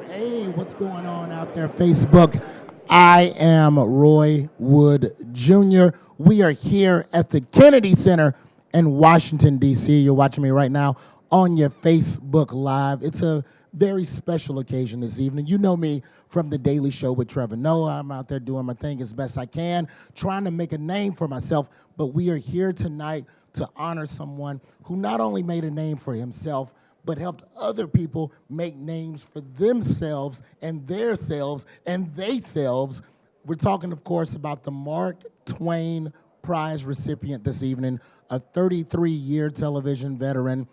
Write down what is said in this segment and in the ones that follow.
Hey, what's going on out there, Facebook? I am Roy Wood Jr. We are here at the Kennedy Center in Washington, D.C. You're watching me right now on your Facebook Live. It's a very special occasion this evening. You know me from The Daily Show with Trevor Noah. I'm out there doing my thing as best I can, trying to make a name for myself. But we are here tonight to honor someone who not only made a name for himself, but helped other people make names for themselves and their selves and they selves. We're talking, of course, about the Mark Twain Prize recipient this evening, a 33-year television veteran,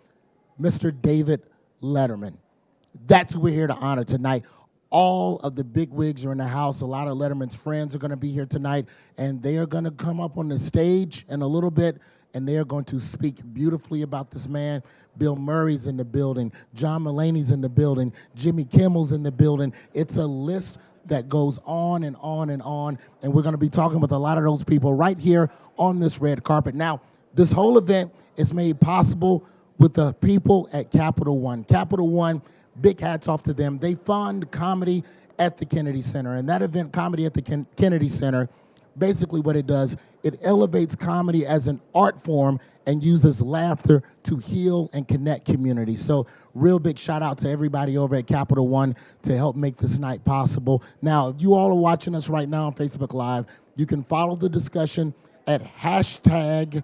Mr. David Letterman. That's who we're here to honor tonight. All of the big wigs are in the house. A lot of Letterman's friends are going to be here tonight, and they are going to come up on the stage in a little bit, and they are going to speak beautifully about this man. Bill Murray's in the building. John Mulaney's in the building. Jimmy Kimmel's in the building. It's a list that goes on and on and on, and we're going to be talking with a lot of those people right here on this red carpet. Now, this whole event is made possible with the people at Capital One. Capital One, big hats off to them. They fund comedy at the Kennedy Center, and that event, Comedy at the Kennedy Center, basically what it does, it elevates comedy as an art form and uses laughter to heal and connect communities. So real big shout out to everybody over at Capital One to help make this night possible. Now, if you all are watching us right now on Facebook Live, you can follow the discussion at hashtag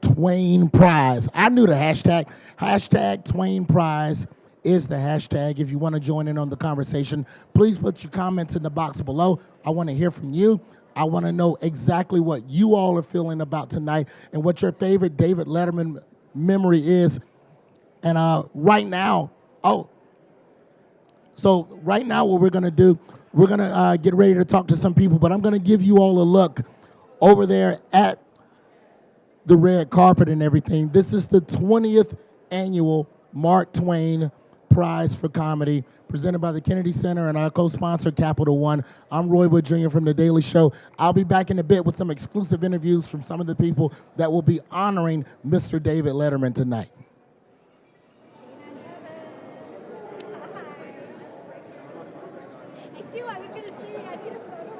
Twain Prize. I knew the hashtag. Hashtag Twain Prize is the hashtag. If you want to join in on the conversation, please put your comments in the box below. I want to hear from you. I want to know exactly what you all are feeling about tonight and what your favorite David Letterman memory is. And right now, right now what we're going to do, we're going to get ready to talk to some people, but I'm going to give you all a look over there at the red carpet and everything. This is the 20th annual Mark Twain Prize for Comedy, presented by the Kennedy Center and our co-sponsor, Capital One. I'm Roy Wood Jr. from The Daily Show. I'll be back in a bit with some exclusive interviews from some of the people that will be honoring Mr. David Letterman tonight. It's you. I was going to say, I need a photo.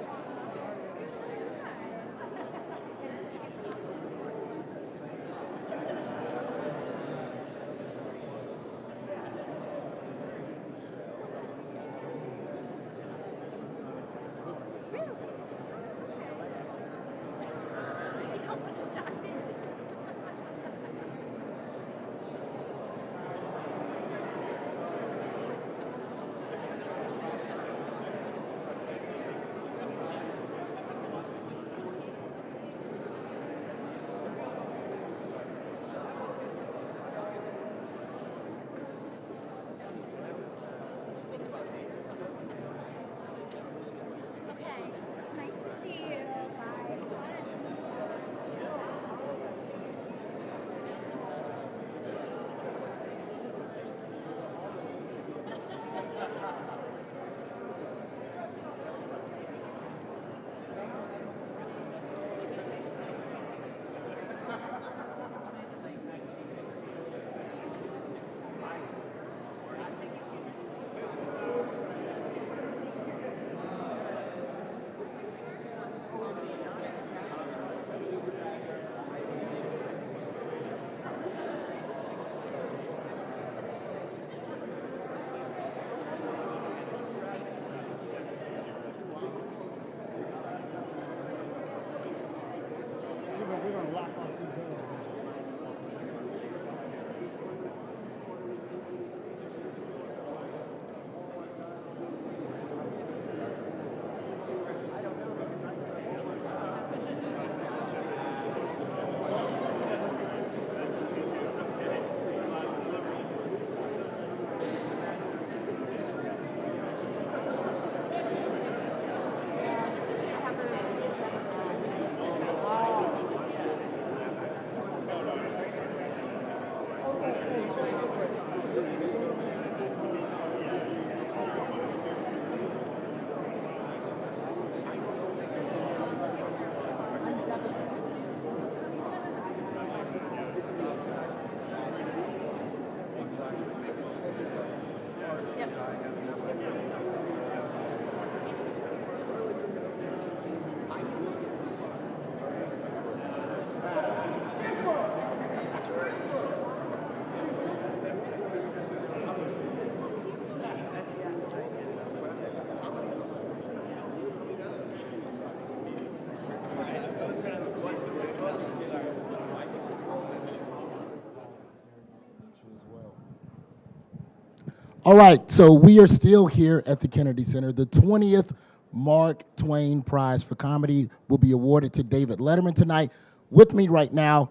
All right, so we are still here at the Kennedy Center. The 20th Mark Twain Prize for Comedy will be awarded to David Letterman tonight. With me right now,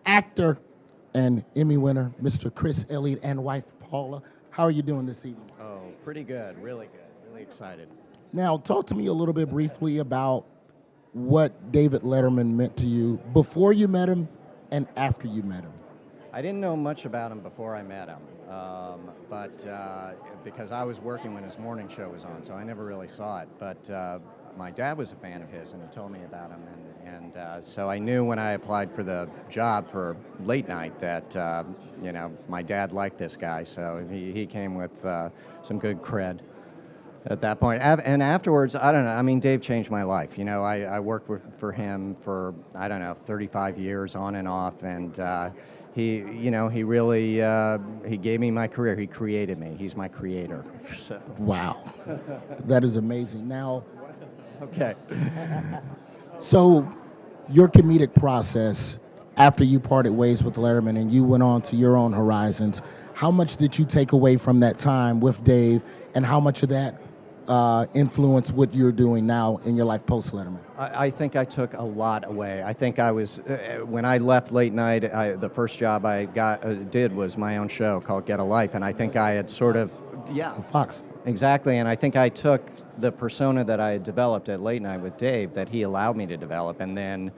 actor and Emmy winner, Mr. Chris Elliott, and wife Paula. How are you doing this evening? Oh, pretty good, really excited. Now, talk to me a little bit briefly about what David Letterman meant to you before you met him and after you met him. I didn't know much about him before I met him, but because I was working when his morning show was on, so I never really saw it. But my dad was a fan of his, and he told me about him, and so I knew when I applied for the job for late night that my dad liked this guy, so he came with some good cred at that point. And afterwards, I don't know. I mean, Dave changed my life. You know, I worked for him for, I don't know, 35 years on and off, and he really he gave me my career. He created me. He's my creator. So. Wow, that is amazing. Now, okay. So your comedic process after you parted ways with Letterman and you went on to your own horizons, how much did you take away from that time with Dave, and how much of that influence what you're doing now in your life post Letterman? I think I took a lot away. I think I was when I left late night. The first job I did was my own show called Get a Life, and I think I had sort of Fox. Exactly, and I think I took the persona that I had developed at late night with Dave that he allowed me to develop, and then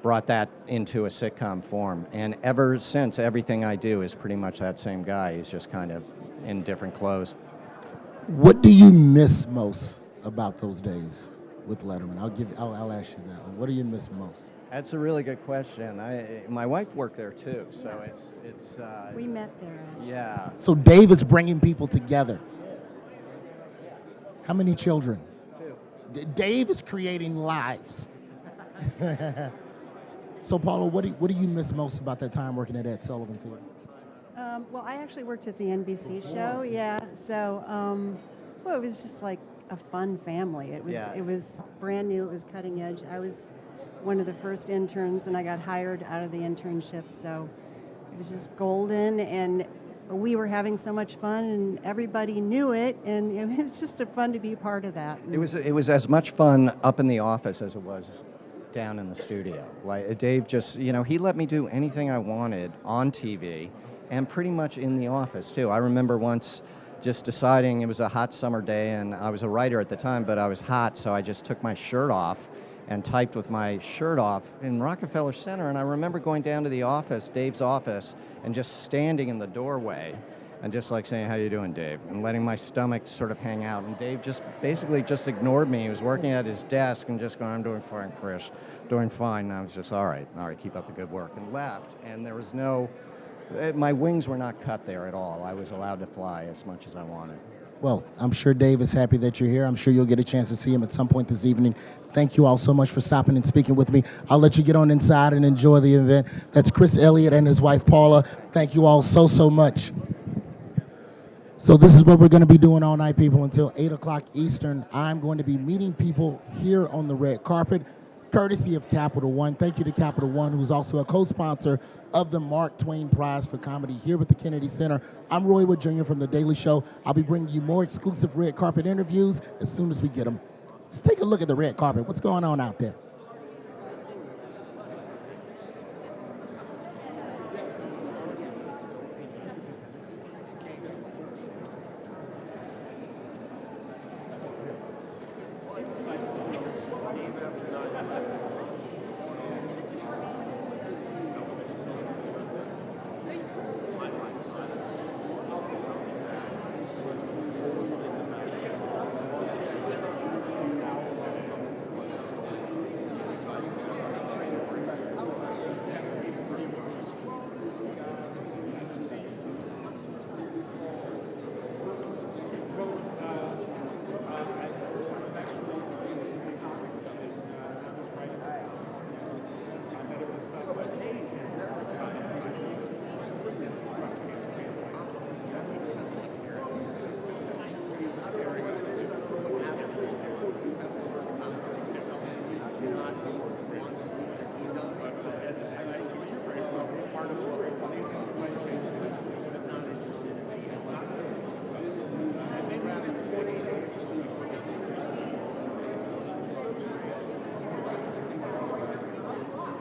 brought that into a sitcom form. And ever since, everything I do is pretty much that same guy. He's just kind of in different clothes. What do you miss most about those days with Letterman? I'll ask you that one. What do you miss most? That's a really good question. My wife worked there too, so it's. We met there. Actually. Yeah. So David's bringing people together. How many children? 2. Dave is creating lives. So Paula, what do you miss most about that time working at Ed Sullivan Theater? Well, I actually worked at the NBC show. Yeah. So, well, it was just like a fun family. It was. Yeah. It was brand new. It was cutting edge. I was one of the first interns, and I got hired out of the internship. So it was just golden, and we were having so much fun, and everybody knew it, and it was just fun to be part of that. It was as much fun up in the office as it was down in the studio. Like Dave just, he let me do anything I wanted on TV, and pretty much in the office too. I remember once just deciding, it was a hot summer day, and I was a writer at the time, but I was hot, so I just took my shirt off and typed with my shirt off in Rockefeller Center. And I remember going down to the office, Dave's office, and just standing in the doorway and just like saying, "How you doing, Dave?" and letting my stomach sort of hang out. And Dave just basically just ignored me. He was working at his desk and just going, "I'm doing fine, Chris, doing fine." And I was just, all right, keep up the good work, and left. And there was my wings were not cut there at all. I was allowed to fly as much as I wanted. Well, I'm sure Dave is happy that you're here. I'm sure you'll get a chance to see him at some point this evening. Thank you all so much for stopping and speaking with me. I'll let you get on inside and enjoy the event. That's Chris Elliott and his wife, Paula. Thank you all so much. So this is what we're going to be doing all night, people, until 8 o'clock Eastern. I'm going to be meeting people here on the red carpet, courtesy of Capital One. Thank you to Capital One, who's also a co-sponsor of the Mark Twain Prize for Comedy here at the Kennedy Center. I'm Roy Wood Jr. from The Daily Show. I'll be bringing you more exclusive red carpet interviews as soon as we get them. Let's take a look at the red carpet. What's going on out there?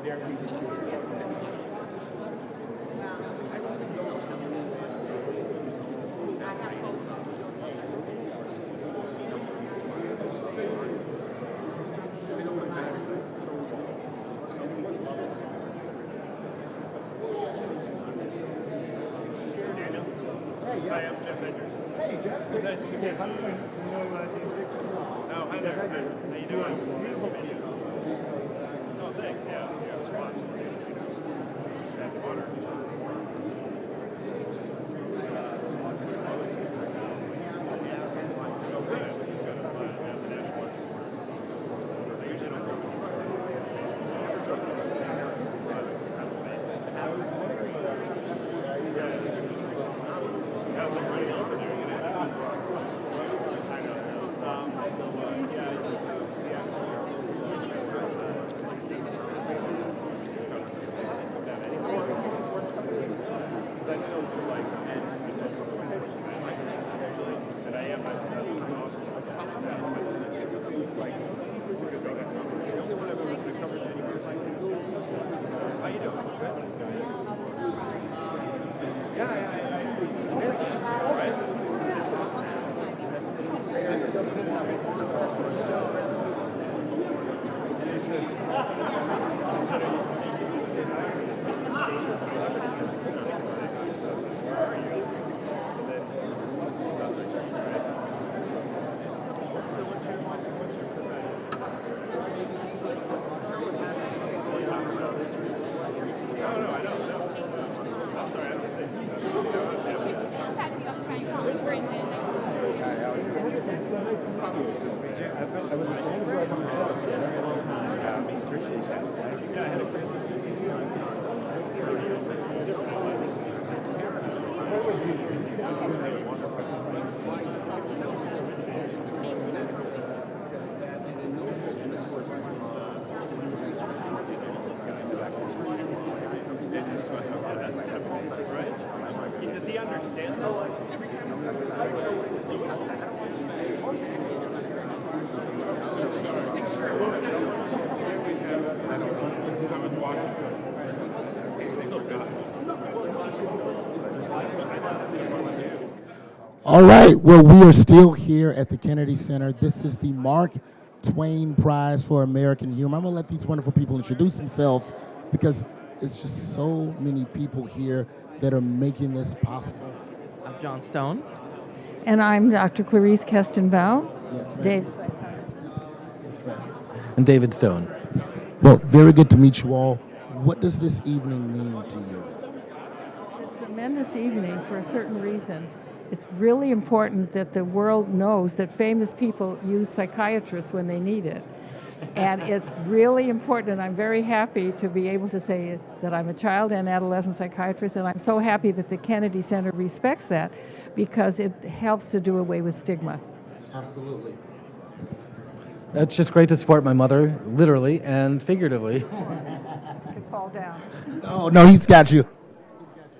Hi, I'm Jeff Edgers. Hey, Jeff. Nice to meet you. How hi there. How you doing? Nice to meet you. Oh, thanks. Yeah, it was fun. That's water. Oh, good. Does he understand that? All right, well, we are still here at the Kennedy Center. This is the Mark Twain Prize for American Humor. I'm going to let these wonderful people introduce themselves because it's just so many people here that are making this possible. I'm John Stone. And I'm Dr. Clarice Kestenbaugh. Yes, ma'am. Dave. Yes, ma'am. And David Stone. Well, very good to meet you all. What does this evening mean to you? It's a tremendous evening for a certain reason. It's really important that the world knows that famous people use psychiatrists when they need it. And it's really important, and I'm very happy to be able to say that I'm a child and adolescent psychiatrist, and I'm so happy that the Kennedy Center respects that because it helps to do away with stigma. Absolutely. It's just great to support my mother, literally and figuratively. Could fall down. No, he's got you.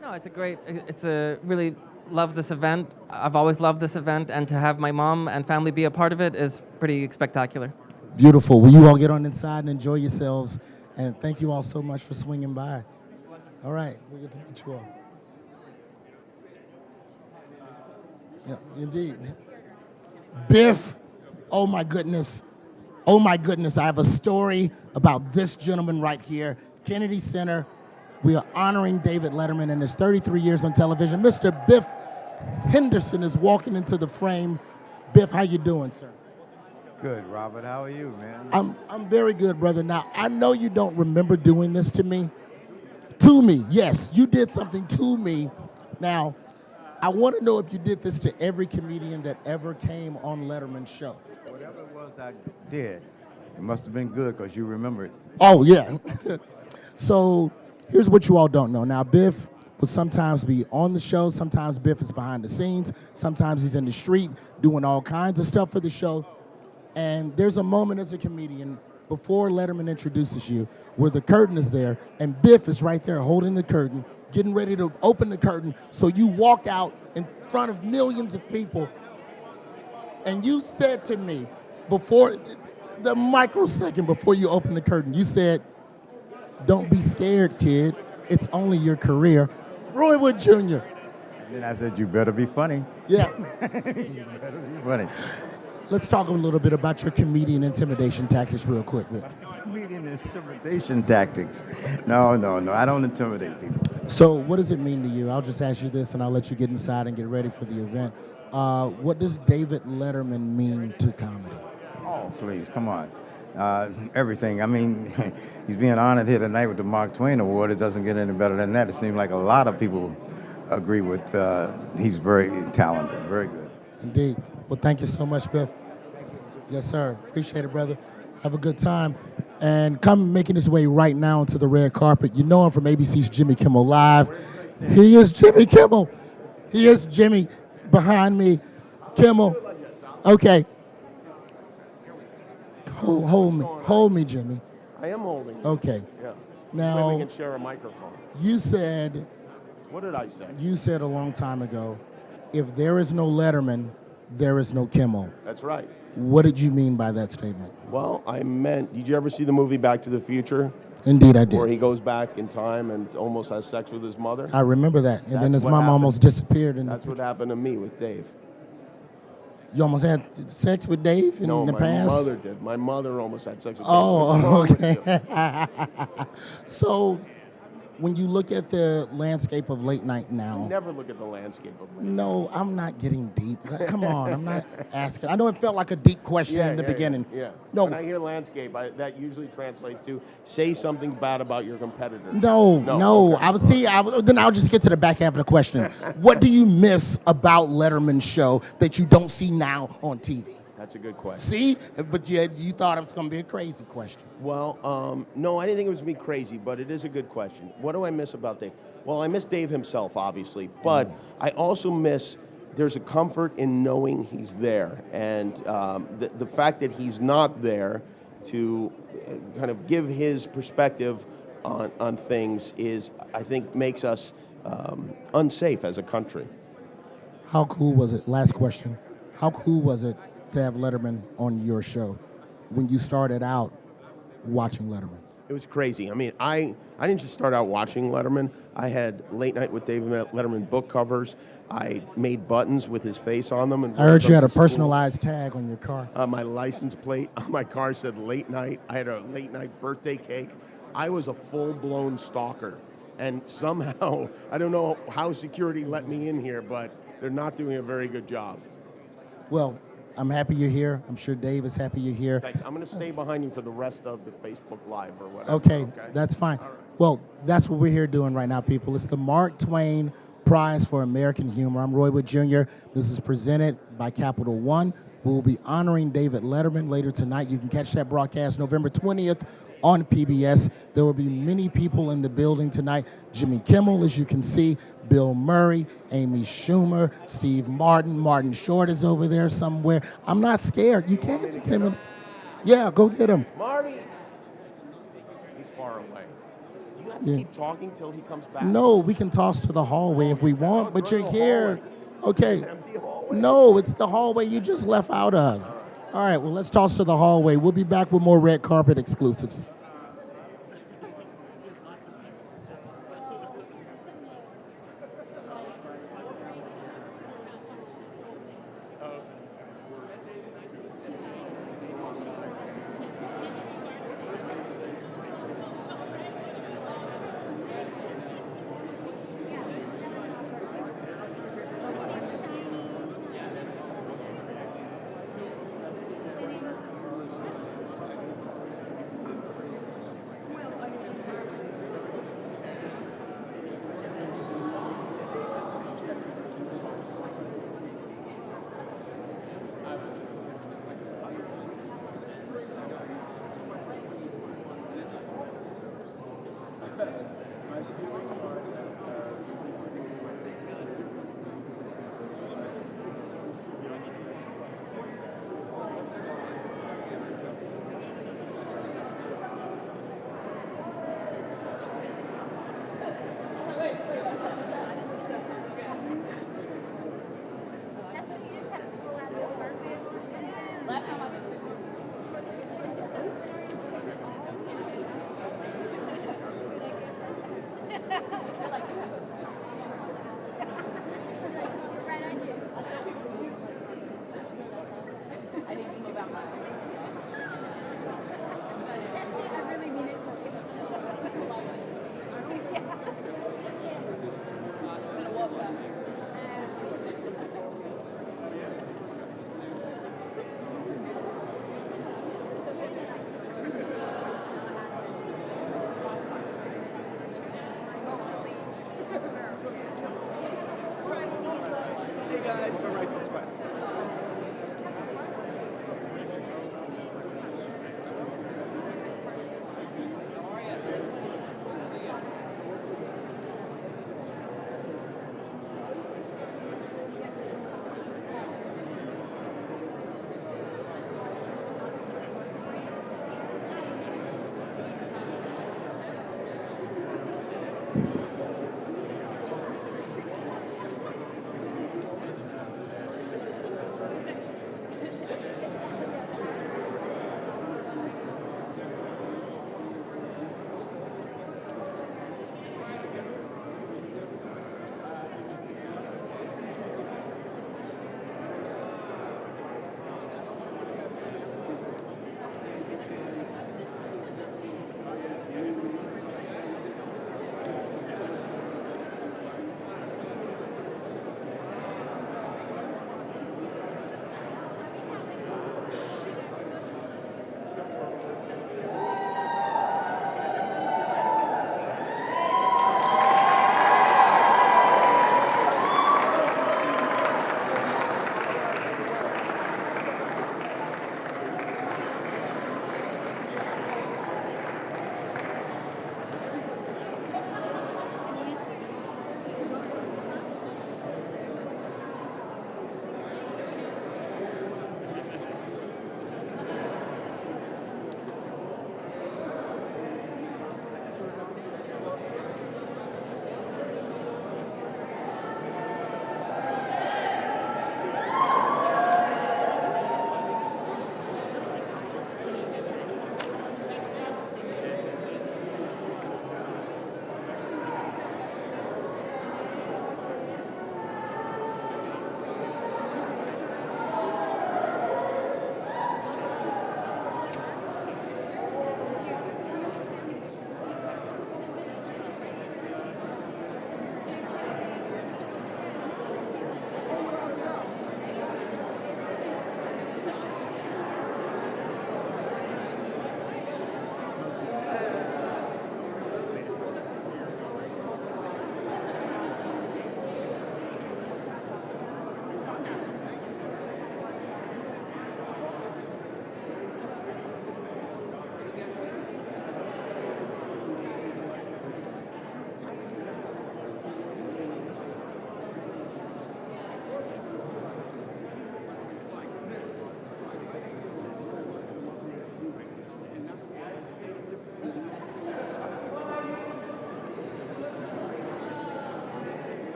No, it's a really love this event. I've always loved this event, and to have my mom and family be a part of it is pretty spectacular. Beautiful. Will you all get on inside and enjoy yourselves? And thank you all so much for swinging by. All right, we'll get to meet you all. Yeah, indeed. Biff, oh my goodness. Oh my goodness, I have a story about this gentleman right here. Kennedy Center. We are honoring David Letterman and his 33 years on television. Mr. Biff Henderson is walking into the frame. Biff, how you doing, sir? Good, Robert. How are you, man? I'm very good, brother. Now, I know you don't remember doing this to me. To me, yes, you did something to me. Now, I want to know if you did this to every comedian that ever came on Letterman's show. Whatever it was I did, it must have been good because you remember it. Oh, yeah. So here's what you all don't know. Now, Biff will sometimes be on the show. Sometimes Biff is behind the scenes. Sometimes he's in the street doing all kinds of stuff for the show. And there's a moment as a comedian before Letterman introduces you where the curtain is there and Biff is right there holding the curtain, getting ready to open the curtain. So you walk out in front of millions of people and you said to me before, the microsecond before you opened the curtain, you said, Don't be scared, kid. It's only your career. Roy Wood Jr. Then I said, you better be funny. Yeah. You better be funny. Let's talk a little bit about your comedian intimidation tactics real quick. Man. Comedian intimidation tactics. No, no, no. I don't intimidate people. So what does it mean to you? I'll just ask you this and I'll let you get inside and get ready for the event. What does David Letterman mean to comedy? Oh, please, come on. Everything. I mean, he's being honored here tonight with the Mark Twain Award. It doesn't get any better than that. It seems like a lot of people agree with. He's very talented, very good. Indeed. Well, thank you so much, Biff. Yes, sir. Appreciate it, brother. Have a good time. And come making his way right now onto the red carpet. You know him from ABC's Jimmy Kimmel Live. He is Jimmy Kimmel. He is Jimmy behind me. Kimmel. Okay. Hold me, Jimmy. I am holding. Okay. Yeah. Now, We can share a microphone. you said What did I say? you said a long time ago, if there is no Letterman, there is no Kimmel. That's right. What did you mean by that statement? Well, I meant, did you ever see the movie Back to the Future? Indeed, I Where did. he goes back in time and almost has sex with his mother? I remember that. And then That's his what mom happened. almost disappeared. That's what happened to me with Dave. You almost had sex with Dave in No, the my past? mother did. My mother almost had sex with Dave. What's Oh, wrong with okay. So, when you look at the landscape of late night you? now, Never look at the landscape of life. no, I'm not getting deep. Come on, I'm not asking. I know it felt like a deep question in the beginning. Yeah. No, When I hear landscape, that usually translates to say something bad about your competitor. no. Okay. I would see. Then I'll just get to the back half of the question. What do you miss about Letterman's show that you don't see now on TV? That's a good question. See, but you thought it was going to be a crazy question. Well, no, I didn't think it was going to be crazy, but it is a good question. What do I miss about Dave? Well, I miss Dave himself, obviously, but I also miss there's a comfort in knowing he's there. And the fact that he's not there to kind of give his perspective on things is, I think, makes us unsafe as a country. How cool was it? Last question. How cool was it to have Letterman on your show when you started out watching Letterman? It was crazy. I mean, I didn't just start out watching Letterman. I had Late Night with David Letterman book covers. I made buttons with his face on them. And I heard you had a to school. personalized tag on your car. My license plate on my car said Late Night. I had a Late Night birthday cake. I was a full-blown stalker. And somehow, I don't know how security let me in here, but they're not doing a very good job. Well, I'm happy you're here. I'm sure Dave is happy you're here. Thanks. I'm going to stay behind you for the rest of the Facebook Live or whatever. Okay, that's fine. Well, that's what we're here doing right now, people. It's the Mark Twain Prize for American Humor. I'm Roy Wood Jr. This is presented by Capital One. We'll be honoring David Letterman later tonight. You can catch that broadcast November 20th on PBS. There will be many people in the building tonight. Jimmy Kimmel, as you can see, Bill Murray, Amy Schumer, Steve Martin. Martin Short is over there somewhere. I'm not scared. You can't intimidate. Yeah, go get him. Marty! He's far away. Do you have to keep talking till he comes back? No, we can toss to the hallway if we want, but you're the here. Okay. Empty hallway. No, it's the hallway you just left out of. All right, well, let's toss to the hallway. We'll be back with more red carpet exclusives.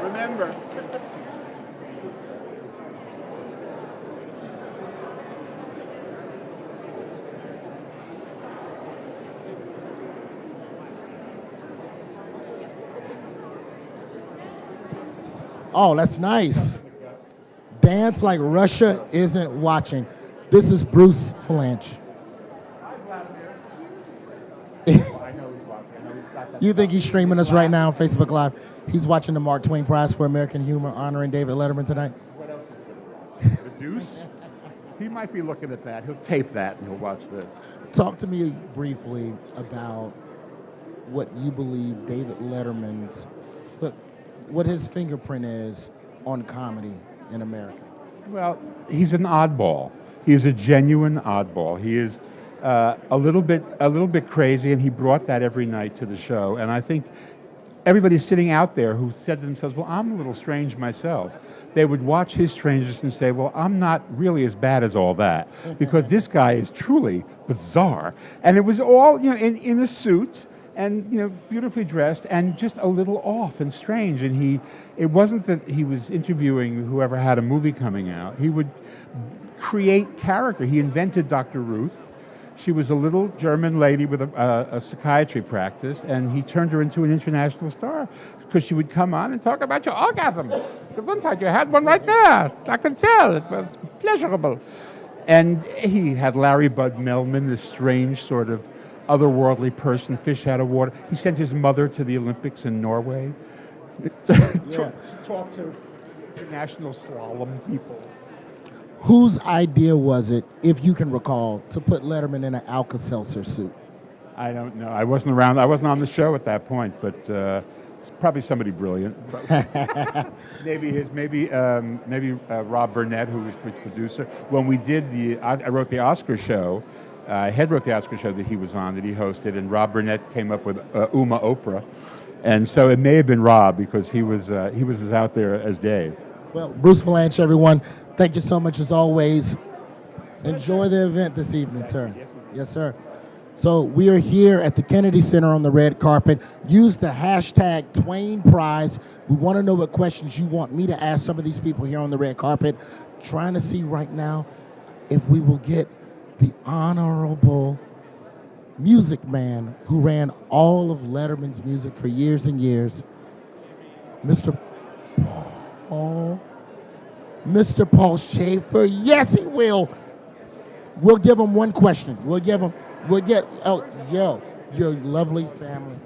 Remember. Oh, that's nice. Dance like Russia isn't watching. This is Bruce Flanch. You think he's streaming us right now on Facebook Live? He's watching the Mark Twain Prize for American Humor honoring David Letterman tonight. What else is going to watch? The Deuce? He might be looking at that. He'll tape that and he'll watch this. Talk to me briefly about what you believe David Letterman's what his fingerprint is on comedy in America. Well, he's an oddball. He is a genuine oddball. He is a little bit crazy, and he brought that every night to the show. And I think everybody sitting out there who said to themselves, well, I'm a little strange myself, they would watch his strangeness and say, well, I'm not really as bad as all that, because this guy is truly bizarre. And it was all, in a suit and, beautifully dressed and just a little off and strange. And it wasn't that he was interviewing whoever had a movie coming out. He would create character. He invented Dr. Ruth. She was a little German lady with a psychiatry practice, and he turned her into an international star because she would come on and talk about your orgasm. Gesundheit, you had one right there. I could tell. It was pleasurable. And he had Larry Bud Melman, this strange sort of otherworldly person, fish out of water. He sent his mother to the Olympics in Norway to talk to international slalom people. Whose idea was it, if you can recall, to put Letterman in an Alka-Seltzer suit? I don't know. I wasn't around. I wasn't on the show at that point, but it's probably somebody brilliant. maybe Rob Burnett, who was his producer. When we did I wrote the Oscar show. Head wrote the Oscar show that he was on, that he hosted, and Rob Burnett came up with Uma Oprah, and so it may have been Rob because he was as out there as Dave. Well, Bruce Flanch, everyone, thank you so much as always. Enjoy the event this evening, sir. Yes, sir. So we are here at the Kennedy Center on the red carpet. Use the hashtag Twain Prize. We want to know what questions you want me to ask some of these people here on the red carpet. Trying to see right now if we will get the honorable music man who ran all of Letterman's music for years and years, Mr. Paul Schaefer. Yes, he will. We'll give him one question. Your lovely family.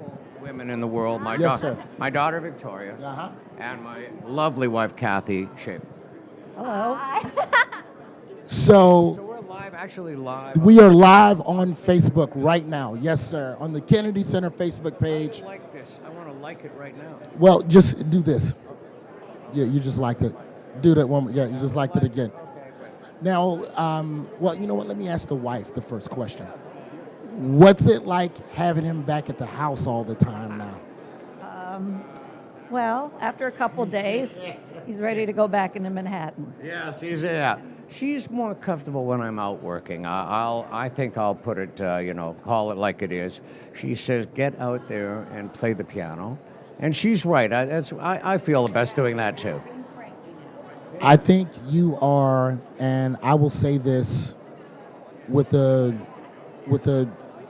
Women in the world. Yes, sir. My daughter Victoria, and my lovely wife Kathy Schaefer. Hello. So we're live, actually live. We are live on Facebook right now. Yes, sir. On the Kennedy Center Facebook page. I like this. I want to like it right now. Well, just do this. Yeah, you just liked it. Do that one. Yeah, you just liked it again. Now, well, you know what? Let me ask the wife the first question. What's it like having him back at the house all the time now? Well, after a couple days, he's ready to go back into Manhattan. Yes, she's more comfortable when I'm out working. I think I'll put it, call it like it is. She says, get out there and play the piano. And she's right. I feel the best doing that too. I think you are, and I will say this with a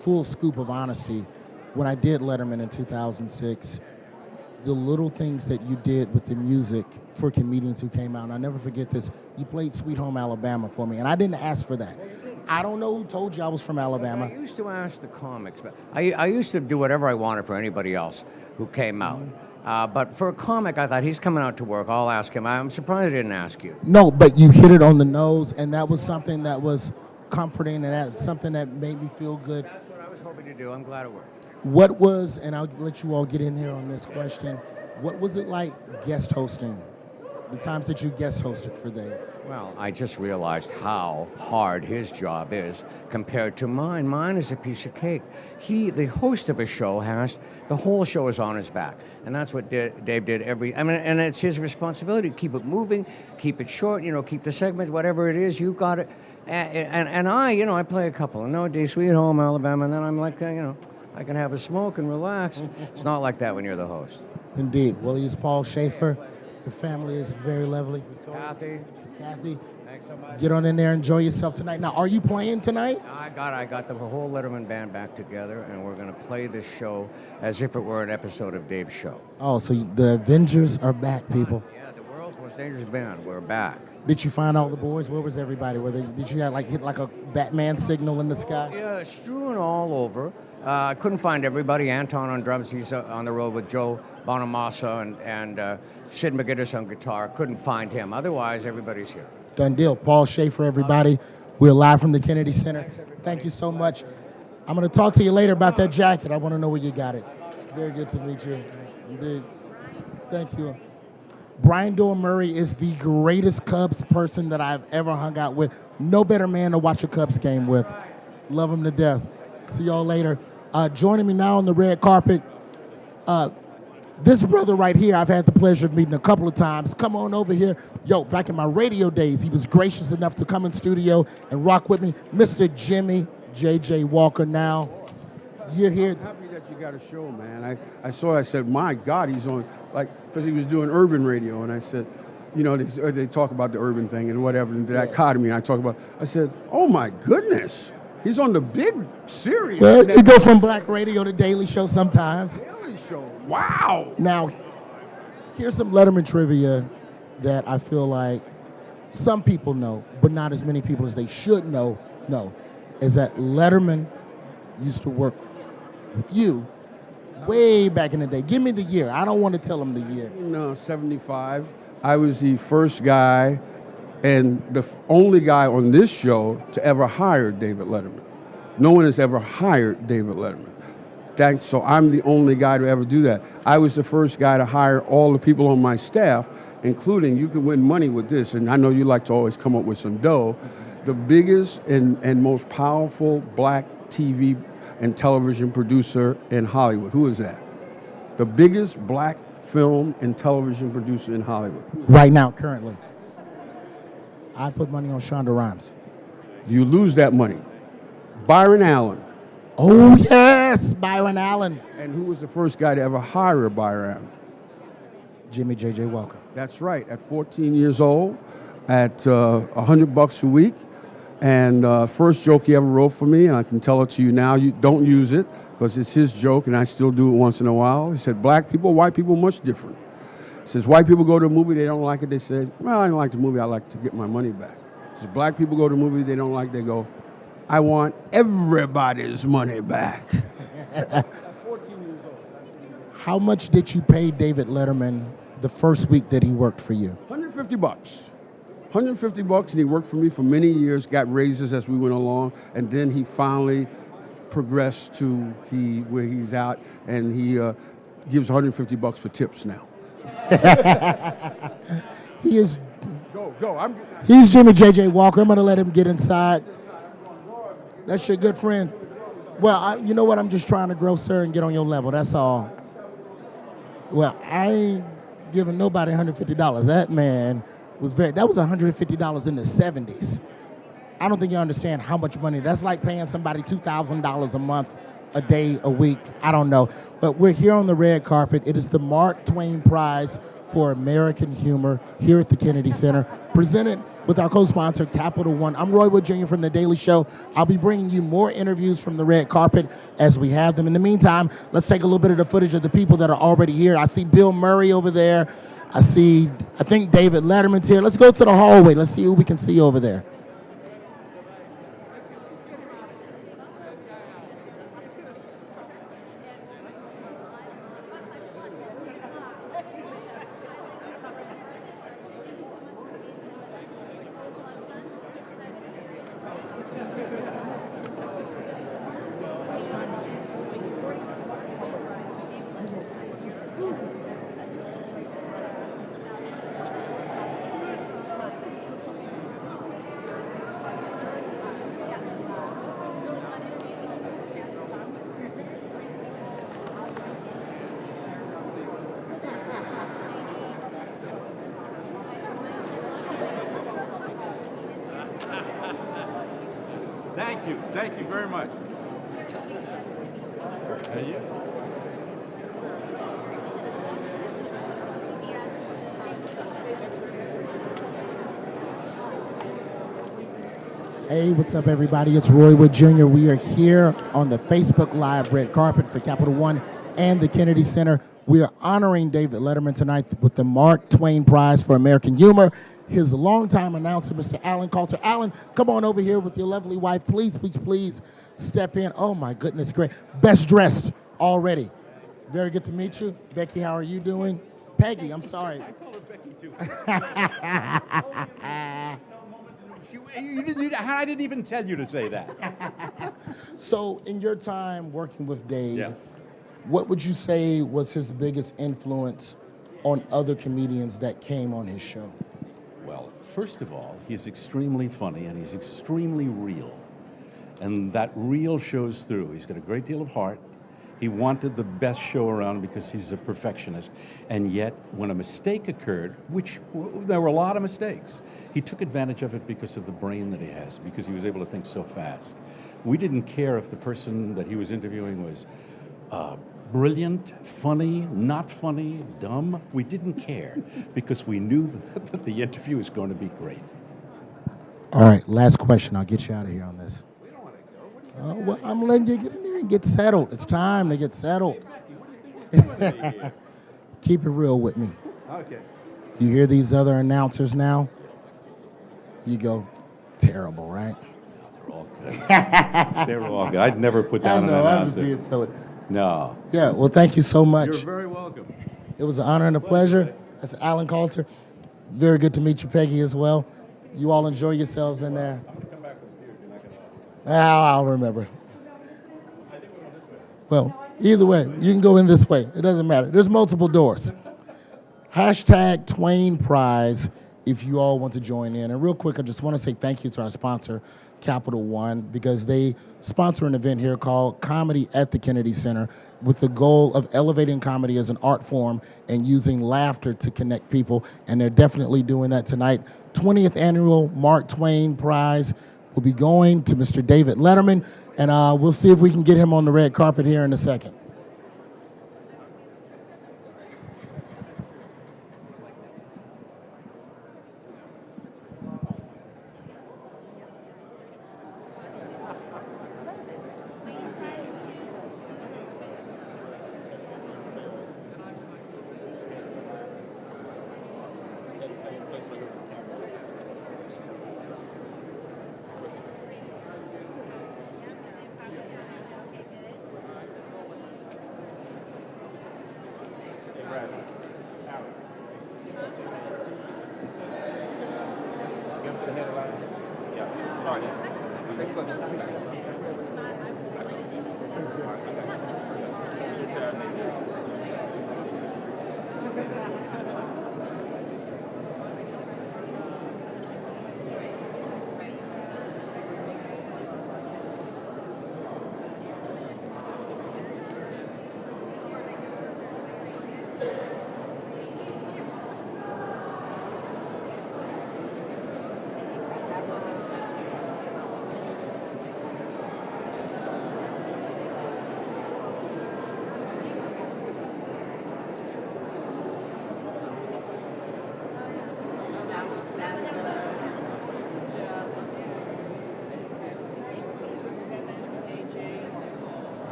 full scoop of honesty. When I did Letterman in 2006, the little things that you did with the music for comedians who came out, and I'll never forget this, you played Sweet Home Alabama for me, and I didn't ask for that. I don't know who told you I was from Alabama. I used to ask the comics, but I used to do whatever I wanted for anybody else who came out. But for a comic, I thought, he's coming out to work, I'll ask him. I'm surprised I didn't ask you. No, but you hit it on the nose, and that was something that was comforting, and that's something that made me feel good. That's what I was hoping to do. I'm glad it worked. What was, and I'll let you all get in here on this question, what was it like guest hosting, the times that you guest hosted for Dave? Well, I just realized how hard his job is compared to mine. Mine is a piece of cake. The host of a show the whole show is on his back. And that's what Dave did and it's his responsibility to keep it moving, keep it short, keep the segment, whatever it is, you got it. And I play a couple. No Day, Sweet Home, Alabama, and then I'm like, I can have a smoke and relax. It's not like that when you're the host. Indeed. Well, he's Paul Schaefer. Your family is very lovely. Kathy, Kathy, thanks so much. get on in there, enjoy yourself tonight. Now, are you playing tonight? I got the whole Letterman band back together, and we're going to play this show as if it were an episode of Dave's show. Oh, so the Avengers are back, people. Yeah, the world's most dangerous band. We're back. Did you find all the boys? Where was everybody? Did you hit like a Batman signal in the sky? Yeah, strewn all over. I couldn't find everybody. Anton on drums, he's on the road with Joe Bonamassa and Sid McGinnis on guitar. Couldn't find him. Otherwise, everybody's here. Done deal. Paul Schaefer, everybody. We're live from the Kennedy Center. Thank you so much. I'm going to talk to you later about that jacket. I want to know where you got it. Very good to meet you. Indeed. Thank you. Brian Doyle Murray is the greatest Cubs person that I've ever hung out with. No better man to watch a Cubs game with. Love him to death. See y'all later. Joining me now on the red carpet, this brother right here, I've had the pleasure of meeting a couple of times. Come on over here. Yo, back in my radio days, he was gracious enough to come in studio and rock with me. Mr. Jimmy J.J. Walker now. You're here. I'm happy that you got a show, man. I said, my God, he's on, because he was doing urban radio, and I said, you know, they talk about the urban thing and whatever, and the dichotomy, and I said, oh my goodness, he's on the big series. Well, you go from black radio to Daily Show sometimes. Daily Show, wow. Now, here's some Letterman trivia that I feel like some people know, but not as many people as they should know, is that Letterman used to work with you way back in the day. Give me the year. I don't want to tell them the year. No, 75. I was the first guy and the only guy on this show to ever hire David Letterman. No one has ever hired David Letterman. So I'm the only guy to ever do that. I was the first guy to hire all the people on my staff, including, you can win money with this, and I know you like to always come up with some dough, the biggest and most powerful black TV and television producer in Hollywood. Who is that? The biggest black film and television producer in Hollywood. Right now, currently. I'd put money on Shonda Rhimes. You lose that money. Byron Allen. Oh, yes, Byron Allen. And who was the first guy to ever hire Byron Allen? Jimmy J.J. Walker. That's right. At 14 years old, at $100 a week, and first joke he ever wrote for me, and I can tell it to you now. You don't use it because it's his joke, and I still do it once in a while. He said, "Black people, white people, much different." He says, "White people go to a movie, they don't like it. They say, well, I don't like the movie. I like to get my money back." He says, "Black people go to a movie, they don't like. They go, I want everybody's money back." How much did you pay David Letterman the first week that he worked for you? $150. $150, and he worked for me for many years, got raises as we went along, and then he finally progressed to where he's out, and he gives $150 for tips now. He is. Go. He's Jimmy J.J. Walker. I'm going to let him get inside. That's your good friend. Well, you know what? I'm just trying to grow, sir, and get on your level. That's all. Well, I ain't giving nobody $150. That man was that was $150 in the 70s. I don't think you understand how much money. That's like paying somebody $2,000 a month, a day, a week. I don't know. But we're here on the red carpet. It is the Mark Twain Prize for American Humor here at the Kennedy Center, presented with our co-sponsor, Capital One. I'm Roy Wood Jr. from The Daily Show. I'll be bringing you more interviews from the red carpet as we have them. In the meantime, let's take a little bit of the footage of the people that are already here. I see Bill Murray over there. I think David Letterman's here. Let's go to the hallway. Let's see who we can see over there. Thank you very much. Hey, what's up, everybody? It's Roy Wood Jr. We are here on the Facebook Live red carpet for Capital One and the Kennedy Center. We are honoring David Letterman tonight with the Mark Twain Prize for American Humor. His longtime announcer, Mr. Alan Coulter. Alan, come on over here with your lovely wife. Please, please, please step in. Oh, my goodness, great. Best dressed already. Very good to meet you. Becky, how are you doing? Peggy, I'm sorry. I call her Becky too. I didn't even tell you to say that. So, in your time working with Dave, Yeah. what would you say was his biggest influence on other comedians that came on his show? Well, first of all, he's extremely funny and he's extremely real. And that real shows through. He's got a great deal of heart. He wanted the best show around because he's a perfectionist. And yet, when a mistake occurred, which there were a lot of mistakes, he took advantage of it because of the brain that he has, because he was able to think so fast. We didn't care if the person that he was interviewing was brilliant, funny, not funny, dumb. We didn't care because we knew that the interview was going to be great. All right, last question. I'll get you out of here on this. Well, I'm letting you get in there and get settled. It's time to get settled. Keep it real with me. Okay. You hear these other announcers now? You go, terrible, right? They're all good. They were all good. I'd never put down an I'm just announcer. being silly. No. Yeah, well, thank you so much. You're very welcome. It was an honor and a pleasure. That's Alan Coulter. Very good to meet you, Peggy, as well. You all enjoy yourselves in there. I'll remember. Well, either way, you can go in this way. It doesn't matter. There's multiple doors. Hashtag Twain Prize if you all want to join in. And real quick, I just want to say thank you to our sponsor, Capital One, because they sponsor an event here called Comedy at the Kennedy Center with the goal of elevating comedy as an art form and using laughter to connect people. And they're definitely doing that tonight. 20th annual Mark Twain Prize will be going to Mr. David Letterman, and we'll see if we can get him on the red carpet here in a second.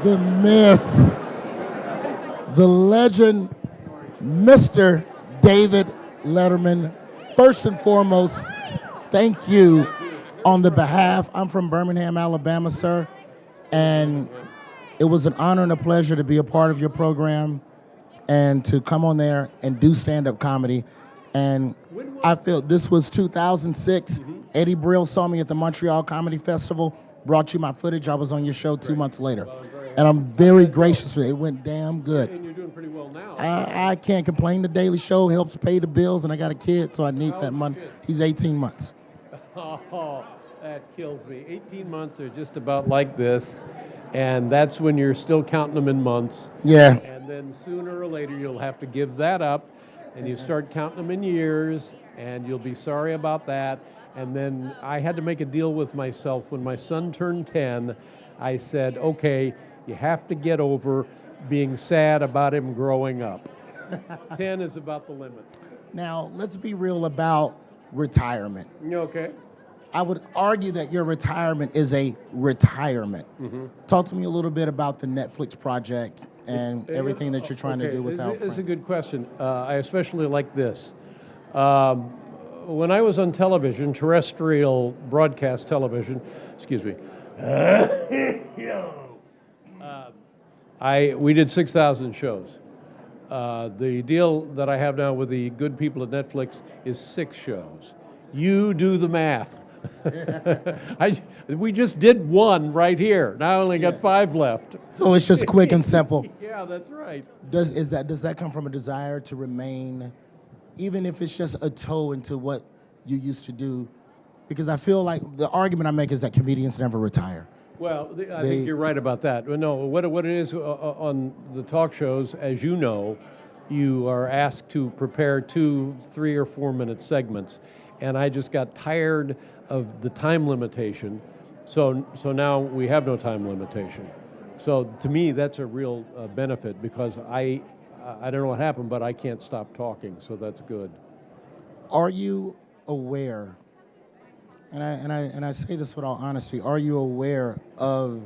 the myth, the legend, Mr. David Letterman. First and foremost, thank you on the behalf. I'm from Birmingham, Alabama, sir, and it was an honor and a pleasure to be a part of your program and to come on there and do stand-up comedy. And I feel this was 2006. Eddie Brill saw me at the Montreal Comedy Festival, brought you my footage. I was on your show 2 months later. And I'm very gracious for it. It went damn good. And you're doing pretty well now. I can't complain. The Daily Show helps pay the bills, and I got a kid, so I need that money. He's 18 months. Oh, that kills me. 18 months are just about like this, and that's when you're still counting them in months. Yeah. And then sooner or later you'll have to give that up, and you start counting them in years, and you'll be sorry about that. And then I had to make a deal with myself. When my son turned 10, I said, okay, you have to get over being sad about him growing up. 10 is about the limit. Now, let's be real about retirement. Okay. I would argue that your retirement is a retirement. Talk to me a little bit about the Netflix project and everything that you're trying to do with Al It's a Franken. good question. I especially like this. When I was on television, terrestrial broadcast television, excuse me, we did 6,000 shows. The deal that I have now with the good people at Netflix is 6 shows. You do the math. We just did 1 right here. Now I only got 5 left. So it's just quick and simple. Yeah, that's right. Does that come from a desire to remain, even if it's just a toe into what you used to do? Because I feel like the argument I make is that comedians never retire. Well, I think you're right about that. No, what it is on the talk shows, as you know, you are asked to prepare 2, 3, or 4 minute segments, and I just got tired of the time limitation. So now we have no time limitation. So to me, that's a real benefit because I don't know what happened, but I can't stop talking. So that's good. Are you aware? And I say this with all honesty. Are you aware of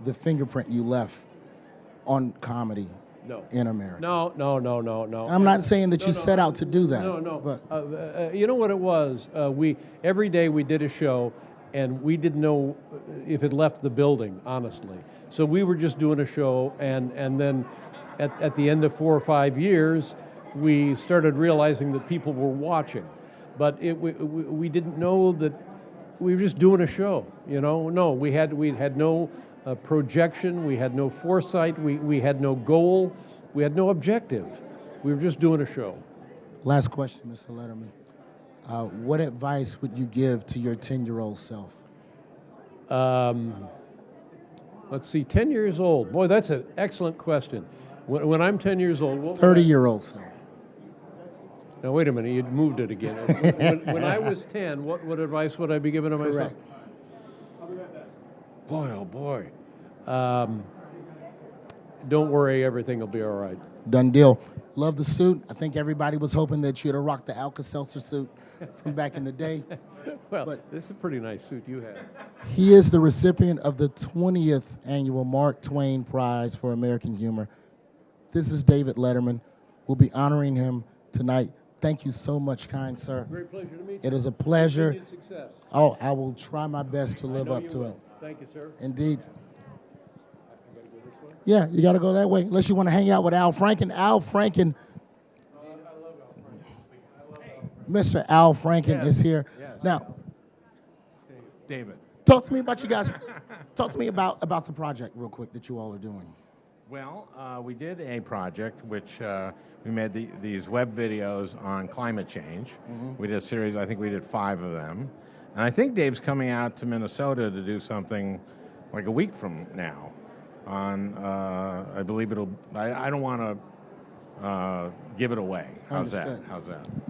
the fingerprint you left on comedy in America? No. I'm not saying that you set out to do that. No. But You know what it was? Every day we did a show, and we didn't know if it left the building, honestly. So we were just doing a show, and then at the end of 4 or 5 years, we started realizing that people were watching. But we didn't know that we were just doing a show, you know? No, we had no projection, we had no foresight, we had no goal, we had no objective. We were just doing a show. Last question, Mr. Letterman. What advice would you give to your 10-year-old self? Let's see, 10 years old. Boy, that's an excellent question. When I'm 10 years old, what 30-year-old self. Now, wait a minute, you moved it again. When I was 10, what advice would I be giving to myself? Correct. Boy, oh boy. Don't worry, everything will be all right. Done deal. Love the suit. I think everybody was hoping that you'd have rocked the Alka-Seltzer suit from back in the day. Well, this is a pretty nice suit you have. He is the recipient of the 20th annual Mark Twain Prize for American Humor. This is David Letterman. We'll be honoring him tonight. Thank you so much, kind sir. Great pleasure to meet you. It is a pleasure. Continued success. Oh, I will try my best to live up to it. Thank you, sir. Indeed. Yeah, you got to go that way, unless you want to hang out with Al Franken. Al Franken, Mr. Al Franken is here. Now, David. Talk to me about you guys. Talk to me about the project real quick that you all are doing. Well, we did a project which we made these web videos on climate change. We did a series, I think we did 5 of them. And I think Dave's coming out to Minnesota to do something like a week from now on, I believe I don't want to give it away. How's that?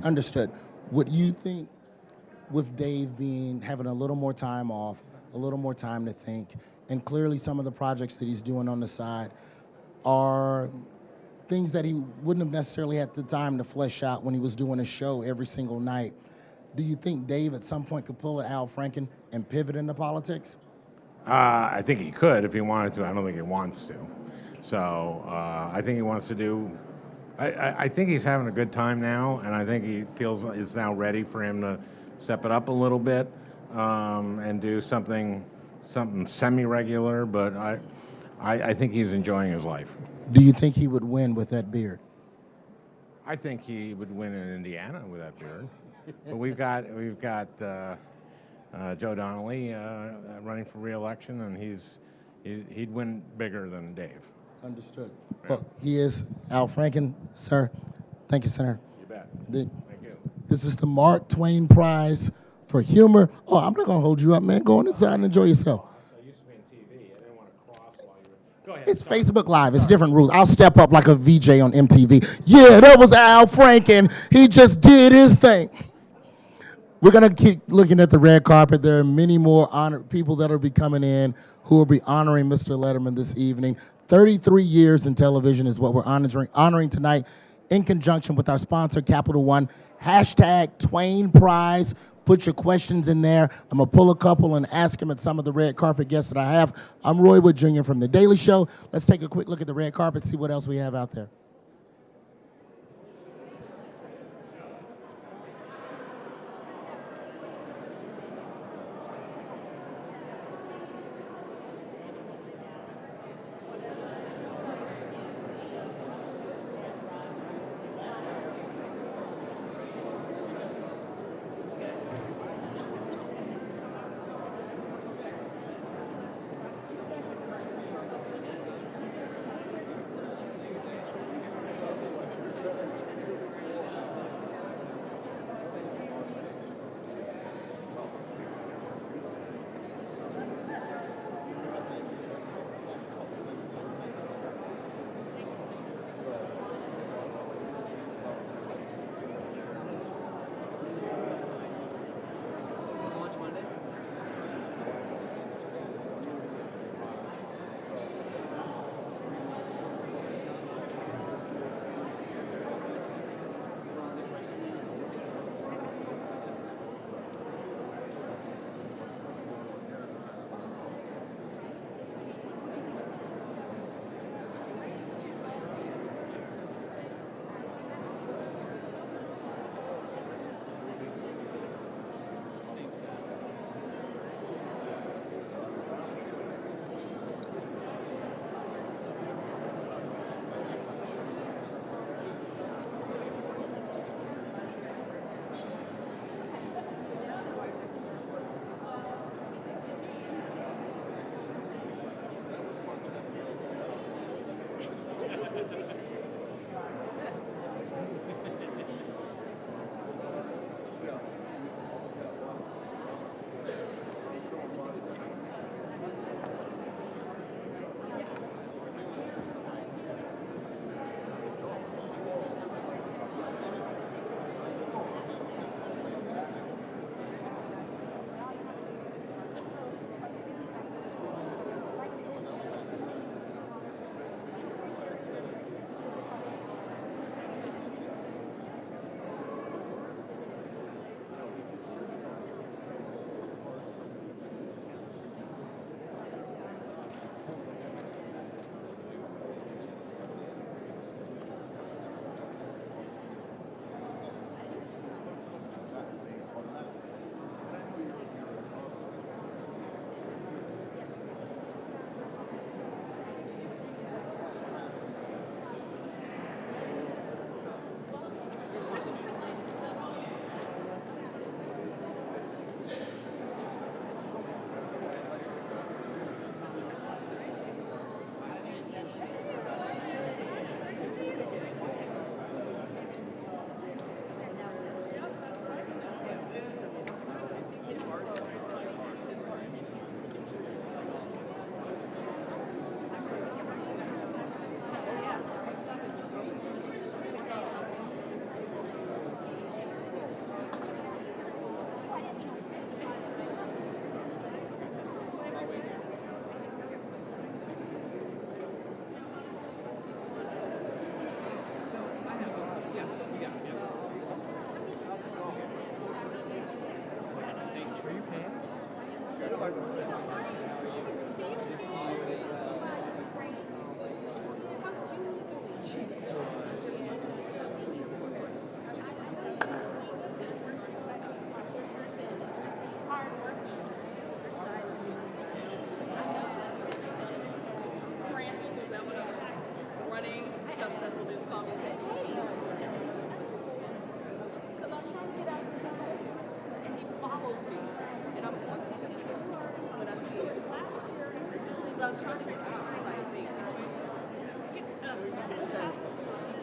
Understood. What you think with Dave having a little more time off, a little more time to think, and clearly some of the projects that he's doing on the side are things that he wouldn't have necessarily had the time to flesh out when he was doing a show every single night. Do you think Dave at some point could pull an Al Franken and pivot into politics? I think he could if he wanted to. I don't think he wants to. So I think he wants to do. I think he's having a good time now, and I think he feels it's now ready for him to step it up a little bit and do something semi-regular. But I think he's enjoying his life. Do you think he would win with that beard? I think he would win in Indiana with that beard. But we've got Joe Donnelly running for re-election, and he'd win bigger than Dave. Understood. Well, he is Al Franken, sir. Thank you, Senator. You bet. Thank you. This is the Mark Twain Prize for Humor. Oh, I'm not going to hold you up, man. Go on inside and enjoy yourself. It's Facebook Live. It's different rules. I'll step up like a VJ on MTV. Yeah, that was Al Franken. He just did his thing. We're going to keep looking at the red carpet. There are many more honored people that will be coming in who will be honoring Mr. Letterman this evening. 33 years in television is what we're honoring tonight in conjunction with our sponsor, Capital One. Hashtag Twain Prize. Put your questions in there. I'm going to pull a couple and ask them at some of the red carpet guests that I have. I'm Roy Wood Jr. from The Daily Show. Let's take a quick look at the red carpet, see what else we have out there.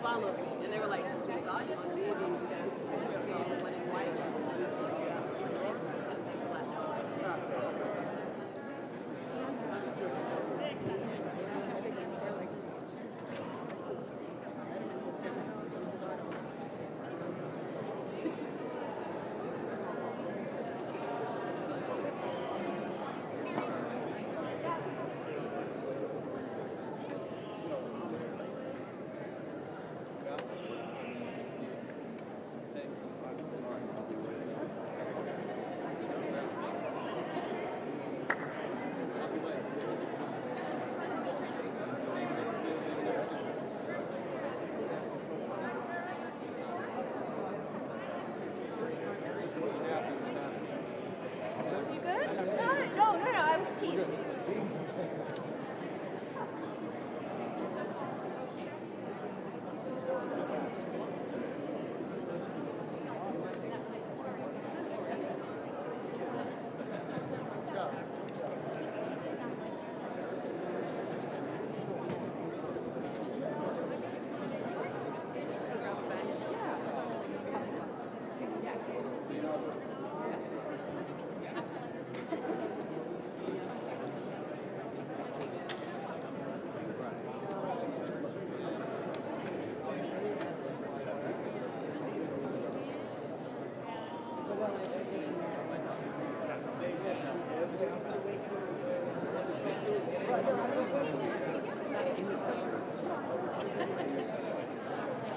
Followed me, and they were like, "We saw you on TV because when it's white."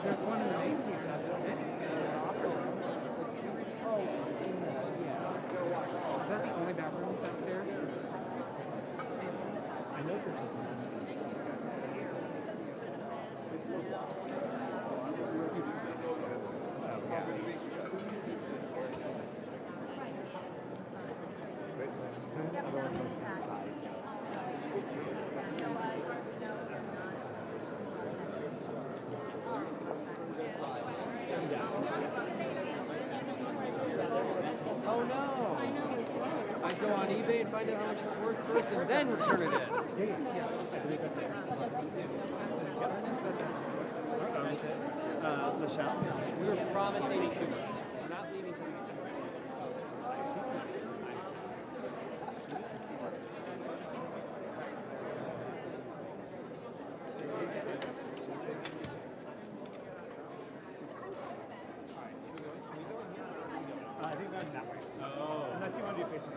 There's one in the main here. Is that the only bathroom downstairs? I know Oh no! I go on eBay and find out how much it's worth first and then return it in. Michelle? We were promised Amy Schumer. We're not leaving till we get Schumer. I think that's that way. Oh. Unless you want to do Facebook.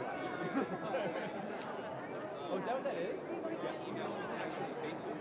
Oh, is that what that is? Yeah, email. It's actually Facebook.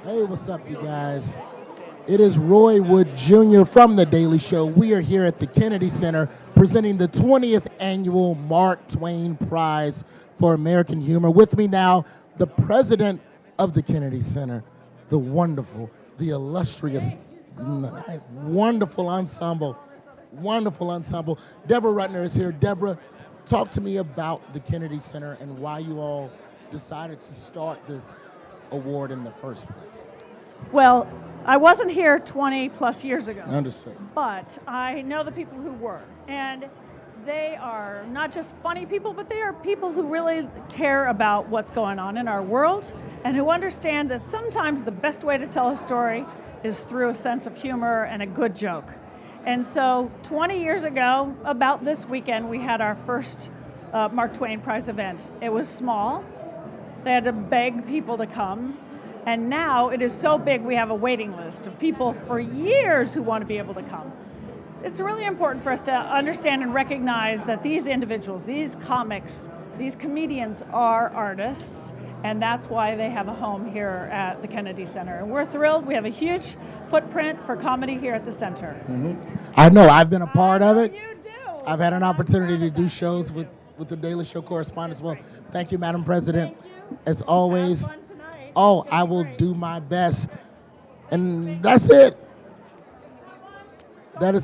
Hey, what's up, you guys? It is Roy Wood Jr. from The Daily Show. We are here at the Kennedy Center presenting the 20th annual Mark Twain Prize for American Humor. With me now, the president of the Kennedy Center, the wonderful, the illustrious, wonderful ensemble. Deborah Rutner is here. Deborah, talk to me about the Kennedy Center and why you all decided to start this award in the first place. Well, I wasn't here 20 plus years ago. Understood. But I know the people who were. And they are not just funny people, but they are people who really care about what's going on in our world and who understand that sometimes the best way to tell a story is through a sense of humor and a good joke. And so 20 years ago, about this weekend, we had our first Mark Twain Prize event. It was small. They had to beg people to come. And now it is so big, we have a waiting list of people for years who want to be able to come. It's really important for us to understand and recognize that these individuals, these comics, these comedians are artists, and that's why they have a home here at the Kennedy Center. And we're thrilled. We have a huge footprint for comedy here at the center. I know, I've been a part of it. I've had an opportunity to do shows with with the Daily Show correspondence. Well, thank you, Madam President. As always, oh, I will do my best. And that's it. That is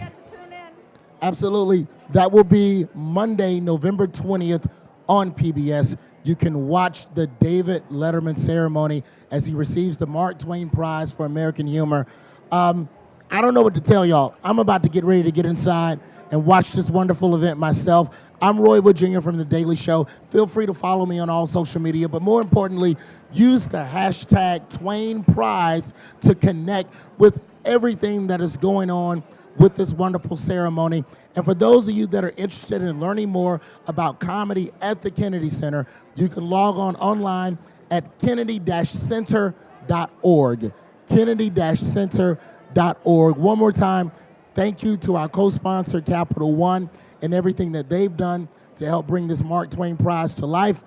absolutely. That will be Monday, November 20th on PBS. You can watch the David Letterman ceremony as he receives the Mark Twain Prize for American Humor. I don't know what to tell y'all. I'm about to get ready to get inside and watch this wonderful event myself. I'm Roy Wood Jr. from The Daily Show. Feel free to follow me on all social media, but more importantly, use the hashtag Twain Prize to connect with everything that is going on with this wonderful ceremony. And for those of you that are interested in learning more about comedy at the Kennedy Center, you can log on online at kennedy-center.org. Kennedy-center.org. One more time, thank you to our co-sponsor, Capital One, and everything that they've done to help bring this Mark Twain Prize to life.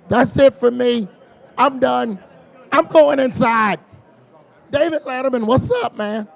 That's it for me. I'm done. I'm going inside. David Letterman, what's up, man?